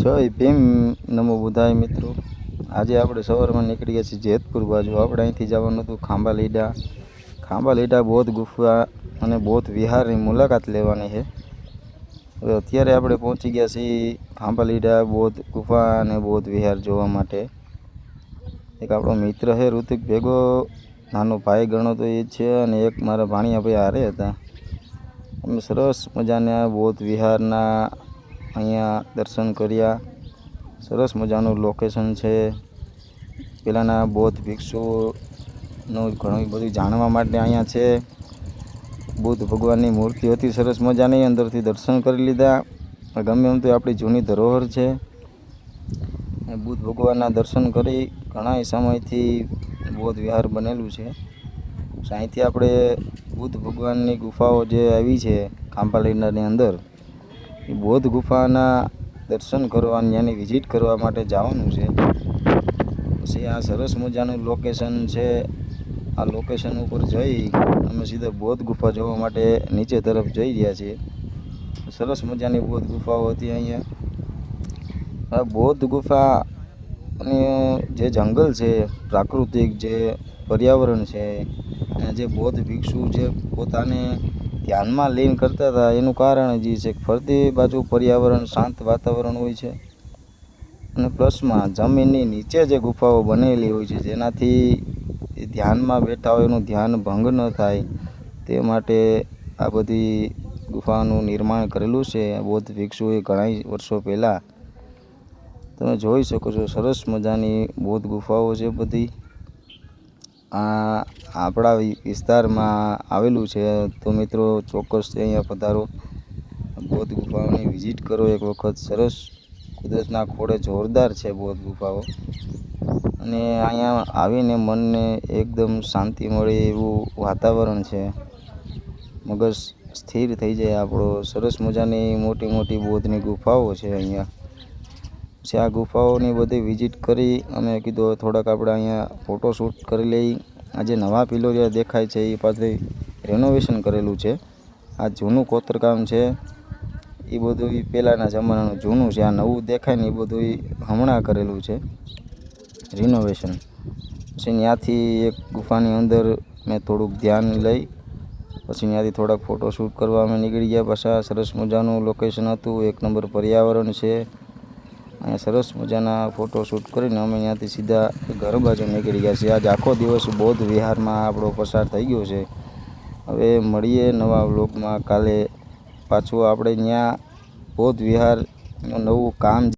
જય ભીમ, નમો બુધાય મિત્રો। આજે આપણે સવારમાં નીકળી ગયા છીએ જેતપુર બાજુ। આપણે અહીંથી જવાનું હતું ખાંભાલીડા બૌદ્ધ ગુફા અને બૌદ્ધ વિહારની મુલાકાત લેવાની છે। હવે અત્યારે આપણે પહોંચી ગયા છીએ ખાંભાલીડા બૌદ્ધ ગુફા અને બૌદ્ધ વિહાર જોવા માટે। એક આપણો મિત્ર છે ઋતિક ભેગો, નાનો ભાઈ ગણો તો એ છે, અને એક મારા ભાણિયા ભાઈ હારે હતા। અમે સરસ મજાના બૌદ્ધ વિહારના અહીંયા દર્શન કર્યા। સરસ મજાનું લોકેશન છે। પહેલાંના બૌદ્ધ ભિક્ષુનું ઘણું બધું જાણવા માટે અહીંયા છે। બુદ્ધ ભગવાનની મૂર્તિ હતી સરસ મજાની, અંદરથી દર્શન કરી લીધા। ગમે એમ તો આપણી જૂની ધરોહર છે। બુદ્ધ ભગવાનના દર્શન કરી ઘણા સમયથી બૌદ્ધ વિહાર બનેલું છે। અહીંથી આપણે બુદ્ધ ભગવાનની ગુફાઓ જે આવી છે ખાંભાલીડાની અંદર, એ બૌદ્ધ ગુફાના દર્શન કરવા, ત્યાંની વિઝિટ કરવા માટે જવાનું છે। પછી આ સરસ મજાનું લોકેશન છે। આ લોકેશન ઉપર જઈ અમે સીધા બૌદ્ધ ગુફા જોવા માટે નીચે તરફ જઈ રહ્યા છીએ। સરસ મજાની બૌદ્ધ ગુફાઓ હતી અહીંયા। આ બૌદ્ધ ગુફા અને જે જંગલ છે, પ્રાકૃતિક જે પર્યાવરણ છે, અને જે બૌદ્ધ ભિક્ષુ જે પોતાને ધ્યાનમાં લીન કરતા હતા, એનું કારણ જ છે કે ફરતી બાજુ પર્યાવરણ શાંત વાતાવરણ હોય છે, અને પ્લસમાં જમીનની નીચે જે ગુફાઓ બનેલી હોય છે, જેનાથી ધ્યાનમાં બેઠા હોય એનું ધ્યાન ભંગ ન થાય તે માટે આ બધી ગુફાનું નિર્માણ કરેલું છે બૌદ્ધ ભિક્ષુએ ઘણા વર્ષો પહેલાં। તમે જોઈ શકો છો સરસ મજાની બૌદ્ધ ગુફાઓ છે બધી। આ આપણા વિસ્તારમાં આવેલું છે, તો મિત્રો ચોક્કસથી અહીંયા પધારો, બૌદ્ધ ગુફાઓની વિઝિટ કરો એક વખત। સરસ કુદરતના ખોળે જોરદાર છે બૌદ્ધ ગુફાઓ, અને અહીંયા આવીને મનને એકદમ શાંતિ મળે એવું વાતાવરણ છે। મગજ સ્થિર થઈ જાય આપણો। સરસ મજાની મોટી મોટી બૌદ્ધની ગુફાઓ છે અહીંયા। પછી આ ગુફાઓની બધી વિઝિટ કરી અમે કીધું થોડાક આપણે અહીંયા ફોટોશૂટ કરી લઈ। આ જે નવા પિલોરિયા દેખાય છે એ પાછળ રેનોવેશન કરેલું છે। આ જૂનું કોતરકામ છે, એ બધું પહેલાંના જમાનાનું જૂનું છે। આ નવું દેખાય ને એ બધું હમણાં કરેલું છે રિનોવેશન। પછી ત્યાંથી એક ગુફાની અંદર મેં થોડુંક ધ્યાન લઈ, પછી ત્યાંથી થોડાક ફોટોશૂટ કરવા અમે નીકળી ગયા પાછા। સરસ મજાનું લોકેશન હતું, એક નંબર પર્યાવરણ છે અહીંયા। સરસ મજાના ફોટોશૂટ કરીને અમે ત્યાંથી સીધા ઘર બાજુ નીકળી ગયા છીએ। આજ આખો દિવસ બૌદ્ધ વિહારમાં આપણો પસાર થઈ ગયો છે। હવે મળીએ નવા વ્લોગમાં કાલે પાછું। આપણે ત્યાં બૌદ્ધ વિહારનું નવું કામ